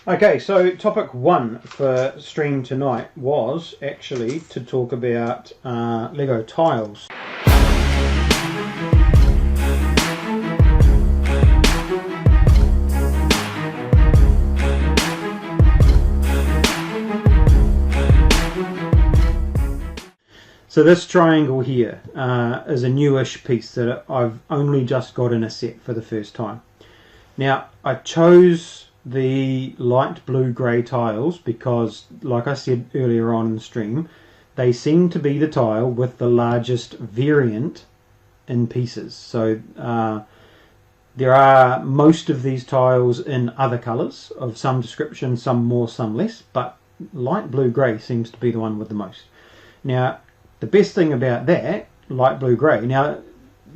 Okay, so topic one for stream tonight was actually to talk about Lego tiles. So this triangle here is a newish piece that I've only just got in a set for the first time. Now, I chose the light blue grey tiles because, like I said earlier on in the stream, they seem to be the tile with the largest variant in pieces. So there are most of these tiles in other colours of some description, some more, some less, but light blue grey seems to be the one with the most. Now, the best thing about that, light blue grey, now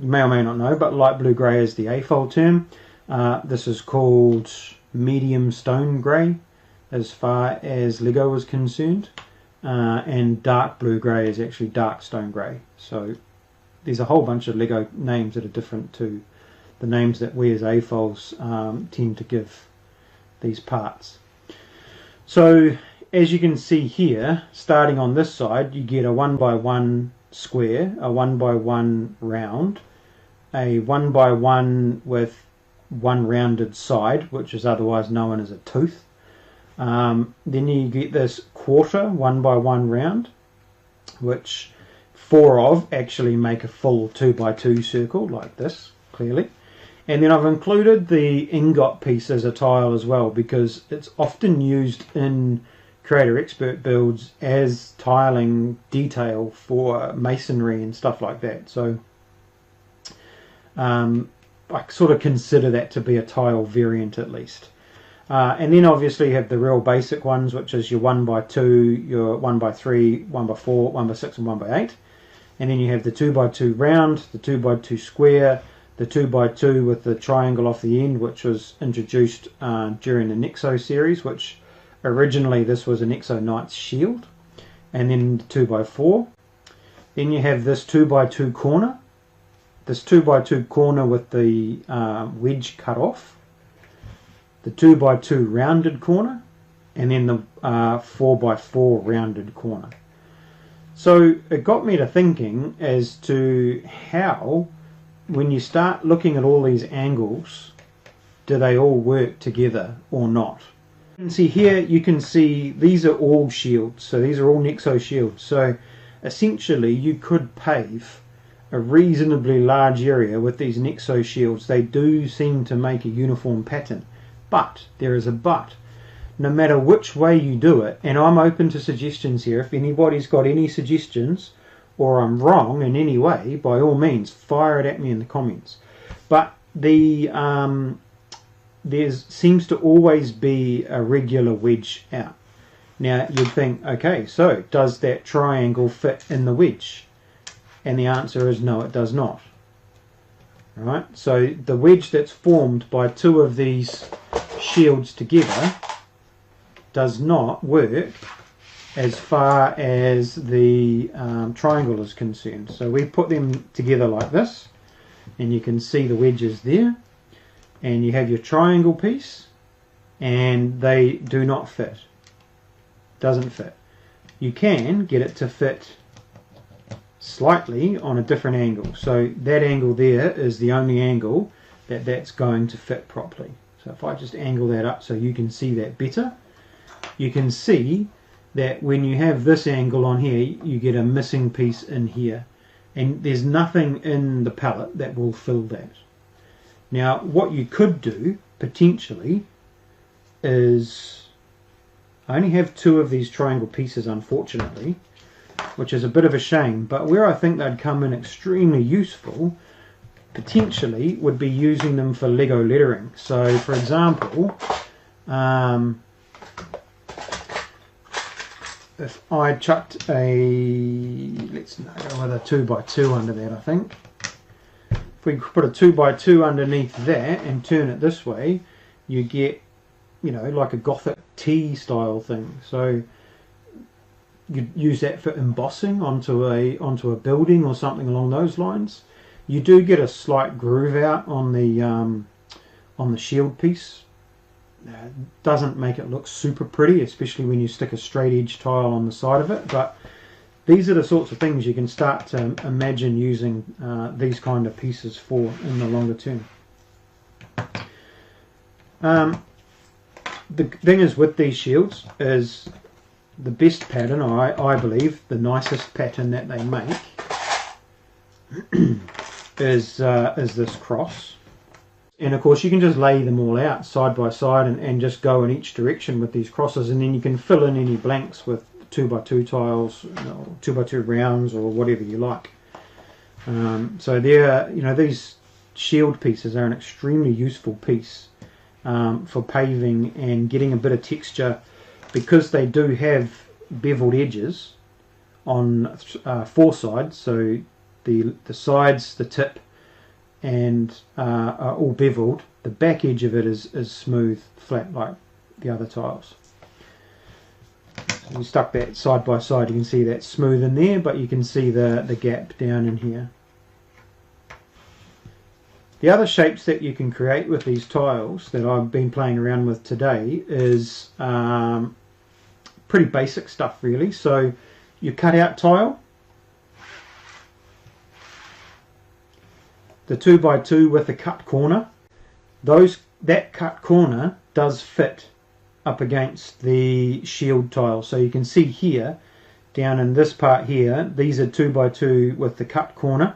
you may or may not know, but light blue grey is the AFOL term. This is called medium stone grey as far as Lego is concerned, and dark blue grey is actually dark stone grey. So there's a whole bunch of Lego names that are different to the names that we as AFOLs tend to give these parts. So as you can see here, starting on this side, you get a 1x1 square, a 1x1 round, a 1x1 with one rounded side, which is otherwise known as a tooth. Then you get this quarter 1x1 round, which 4 of actually make a full 2x2 circle like this, clearly. And then I've included the ingot piece as a tile as well, because it's often used in Creator Expert builds as tiling detail for masonry and stuff like that. So I sort of consider that to be a tile variant at least. And then obviously you have the real basic ones, which is your 1x2, your 1x3, 1x4, 1x6 and 1x8. And then you have the 2x2 round, the 2x2 square, the 2x2 with the triangle off the end, which was introduced during the Nexo series, which originally this was a Nexo Knight's shield. And then the 2x4. Then you have this 2x2 corner. This 2x2 corner with the wedge cut off, the 2x2 rounded corner, and then the 4x4 rounded corner. So it got me to thinking as to how, when you start looking at all these angles, do they all work together or not? You can see here, you can see these are all shields, so these are all Nexo shields. So essentially you could pave a reasonably large area with these Nexo shields. They do seem to make a uniform pattern, but there is a but. No matter which way you do it, and I'm open to suggestions here, if anybody's got any suggestions or I'm wrong in any way, by all means fire it at me in the comments. But there seems to always be a regular wedge out. Now you'd think, okay, so does that triangle fit in the wedge? And the answer is no, it does not. Right? So the wedge that's formed by two of these shields together does not work as far as the triangle is concerned. So we put them together like this, and you can see the wedges there, and you have your triangle piece, and they do not fit. Doesn't fit. You can get it to fit slightly on a different angle. So that angle there is the only angle that's going to fit properly. So if I just angle that up so you can see that better, you can see that when you have this angle on here, you get a missing piece in here, and there's nothing in the palette that will fill that. Now what you could do potentially is, I only have 2 of these triangle pieces unfortunately, which is a bit of a shame, but where I think they'd come in extremely useful potentially would be using them for Lego lettering. So for example, if I chucked a, let's go with a 2x2 under that, I think. If we put a 2x2 underneath that and turn it this way, you get, you know, like a Gothic T style thing. So you'd use that for embossing onto a building or something along those lines. You do get a slight groove out on the shield piece doesn't make it look super pretty, especially when you stick a straight edge tile on the side of it, but these are the sorts of things you can start to imagine using these kind of pieces for in the longer term. The thing is with these shields is the best pattern, or I believe the nicest pattern that they make is this cross. And of course you can just lay them all out side by side and just go in each direction with these crosses, and then you can fill in any blanks with 2x2 tiles, 2x2 rounds, or whatever you like. So they're, these shield pieces are an extremely useful piece for paving and getting a bit of texture, because they do have beveled edges on 4 sides. So the sides, the tip, and are all beveled. The back edge of it is smooth, flat, like the other tiles. So you stuck that side by side, you can see that's smooth in there, but you can see the gap down in here. The other shapes that you can create with these tiles that I've been playing around with today is pretty basic stuff really. So you cut out tile, the 2x2 with the cut corner, that cut corner does fit up against the shield tile. So you can see here, down in this part here, these are 2x2 with the cut corner,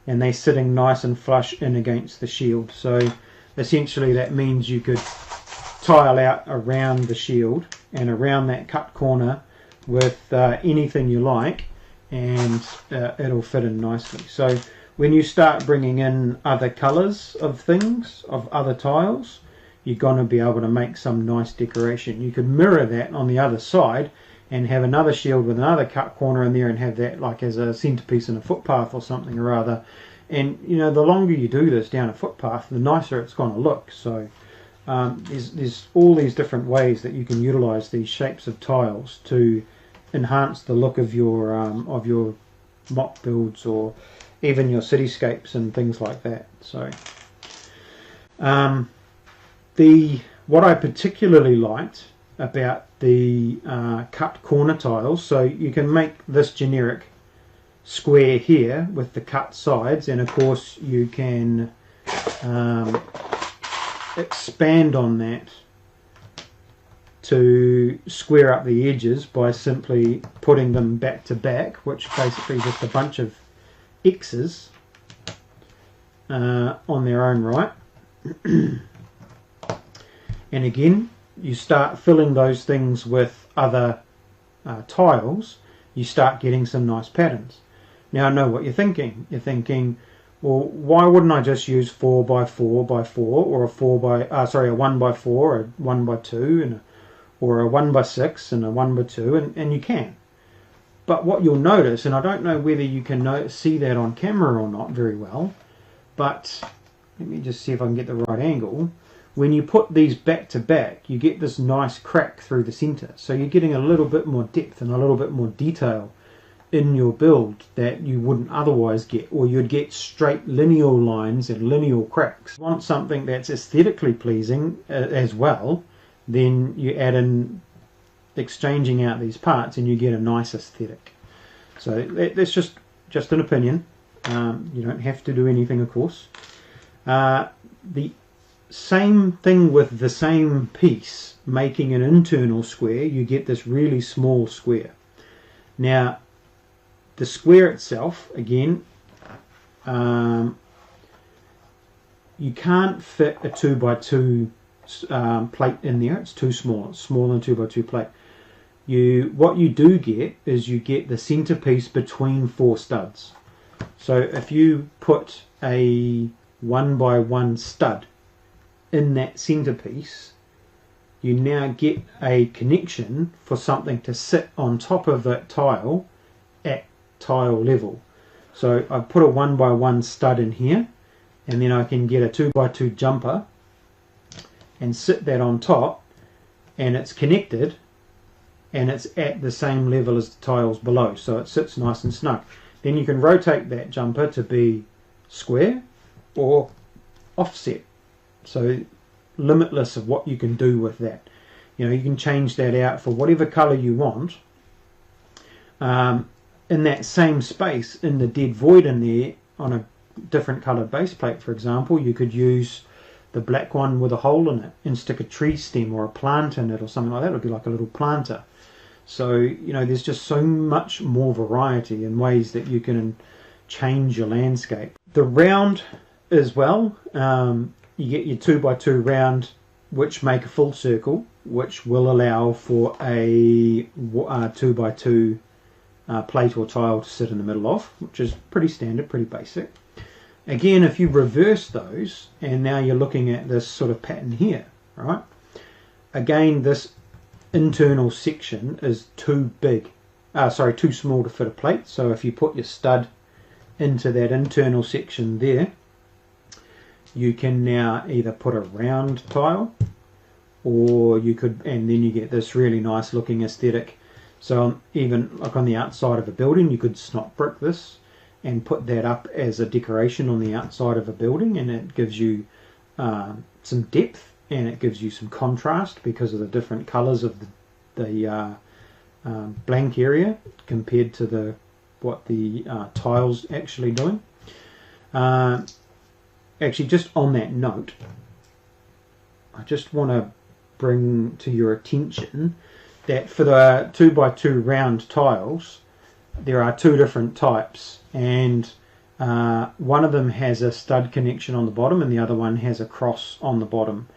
and they're sitting nice and flush in against the shield. So essentially that means you could tile out around the shield and around that cut corner with anything you like, and it'll fit in nicely. So when you start bringing in other colours of things, of other tiles, you're going to be able to make some nice decoration. You could mirror that on the other side and have another shield with another cut corner in there and have that like as a centerpiece in a footpath or something or other. And the longer you do this down a footpath, the nicer it's going to look. So there's all these different ways that you can utilize these shapes of tiles to enhance the look of your mock builds, or even your cityscapes and things like that. So what I particularly liked about the cut corner tiles, so you can make this generic square here with the cut sides, and of course you can expand on that to square up the edges by simply putting them back to back, which basically just a bunch of X's on their own right. And again, you start filling those things with other tiles, you start getting some nice patterns. Now I know what you're thinking. You're thinking, well, why wouldn't I just use 4x4x4, or a 1x4, or a 1x2, or a 1x6 and a 1x2, and you can. But what you'll notice, and I don't know whether you can see that on camera or not very well, but let me just see if I can get the right angle. When you put these back to back, you get this nice crack through the center. So you're getting a little bit more depth and a little bit more detail in your build that you wouldn't otherwise get, or you'd get straight lineal lines and lineal cracks. If you want something that's aesthetically pleasing as well, then you add in exchanging out these parts and you get a nice aesthetic. So that's just an opinion. You don't have to do anything, of course. The same thing with the same piece, making an internal square, you get this really small square. Now the square itself, again, you can't fit a 2x2 plate in there. It's too small. It's smaller than 2x2 plate. What you do get is you get the centerpiece between 4 studs. So if you put a 1x1 stud in that centerpiece, you now get a connection for something to sit on top of that tile at tile level. So I put a 1x1 stud in here, and then I can get a 2x2 jumper and sit that on top, and it's connected and it's at the same level as the tiles below, so it sits nice and snug. Then you can rotate that jumper to be square or offset. So limitless of what you can do with that. You know, you can change that out for whatever color you want. In that same space, in the dead void in there, on a different colored base plate, for example, you could use the black one with a hole in it and stick a tree stem or a plant in it or something like that. It would be like a little planter. So, you know, there's just so much more variety in ways that you can change your landscape. The round as well, you get your 2x2 round, which make a full circle, which will allow for a 2x2 plate or tile to sit in the middle of, which is pretty standard, pretty basic. Again, if you reverse those, and now you're looking at this sort of pattern here, right? Again, this internal section is too small to fit a plate. So if you put your stud into that internal section there, you can now either put a round tile, or you could, and then you get this really nice looking aesthetic. So even like on the outside of a building, you could snot brick this and put that up as a decoration on the outside of a building, and it gives you some depth, and it gives you some contrast because of the different colors of the blank area compared to what the tiles actually doing. Actually, just on that note, I just want to bring to your attention that for the 2x2 round tiles, there are two different types, and one of them has a stud connection on the bottom and the other one has a cross on the bottom.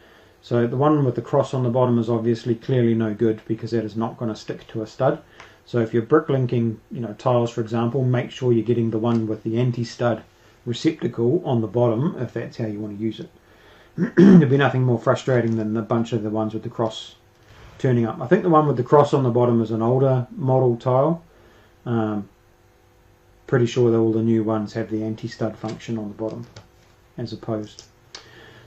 So the one with the cross on the bottom is obviously clearly no good, because that is not going to stick to a stud. So if you're bricklinking, you know, tiles, for example, make sure you're getting the one with the anti-stud receptacle on the bottom if that's how you want to use it. There'd be nothing more frustrating than a bunch of the ones with the cross turning up. I think the one with the cross on the bottom is an older model tile. Pretty sure that all the new ones have the anti-stud function on the bottom as opposed.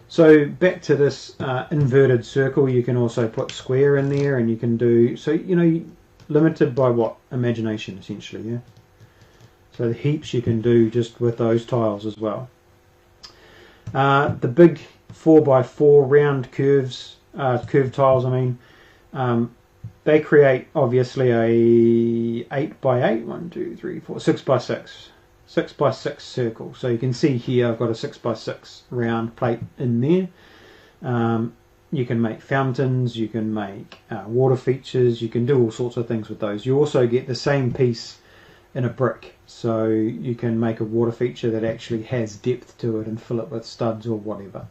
So back to this inverted circle, you can also put square in there, and you can do, so you know, limited by what? Imagination, essentially, yeah. So the heaps you can do just with those tiles as well. The big 4x4 round curved tiles, I mean, they create obviously a 8x8, 1, 2, 3, 4, 6x6 circle. So you can see here I've got a 6x6 round plate in there. You can make fountains, you can make water features, you can do all sorts of things with those. You also get the same piece in a brick, so you can make a water feature that actually has depth to it and fill it with studs or whatever.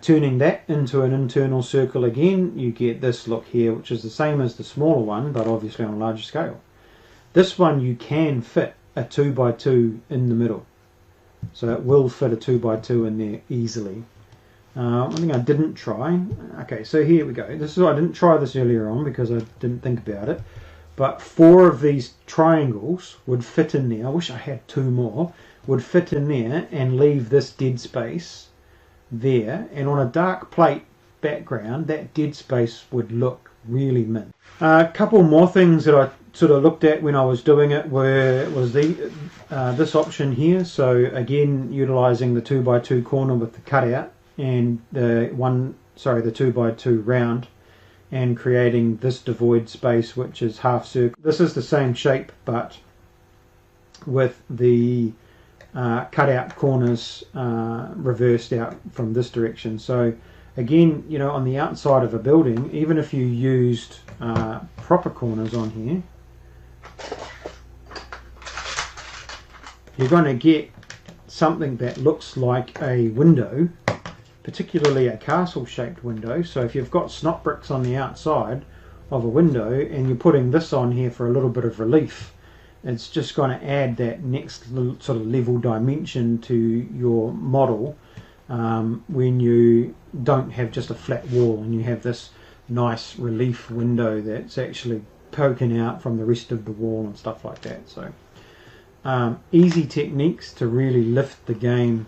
Turning that into an internal circle again, you get this look here, which is the same as the smaller one, but obviously on a larger scale. This one you can fit a 2x2 in the middle, so it will fit a 2x2 in there easily. One thing I didn't try, okay, so here we go. This is, I didn't try this earlier on because I didn't think about it, but 4 of these triangles would fit in there. I wish I had 2 more. Would fit in there and leave this dead space there, and on a dark plate background that dead space would look really mint. A couple more things that I sort of looked at when I was doing it was this option here. So again, utilizing the 2x2 corner with the cutout and the 2x2 round, and creating this devoid space, which is half circle. This is the same shape, but with the cutout corners reversed out from this direction. So again, you know, on the outside of a building, even if you used proper corners on here, you're going to get something that looks like a window, particularly a castle shaped window. So if you've got snot bricks on the outside of a window and you're putting this on here for a little bit of relief, it's just going to add that next little sort of level dimension to your model when you don't have just a flat wall and you have this nice relief window that's actually poking out from the rest of the wall and stuff like that. So easy techniques to really lift the game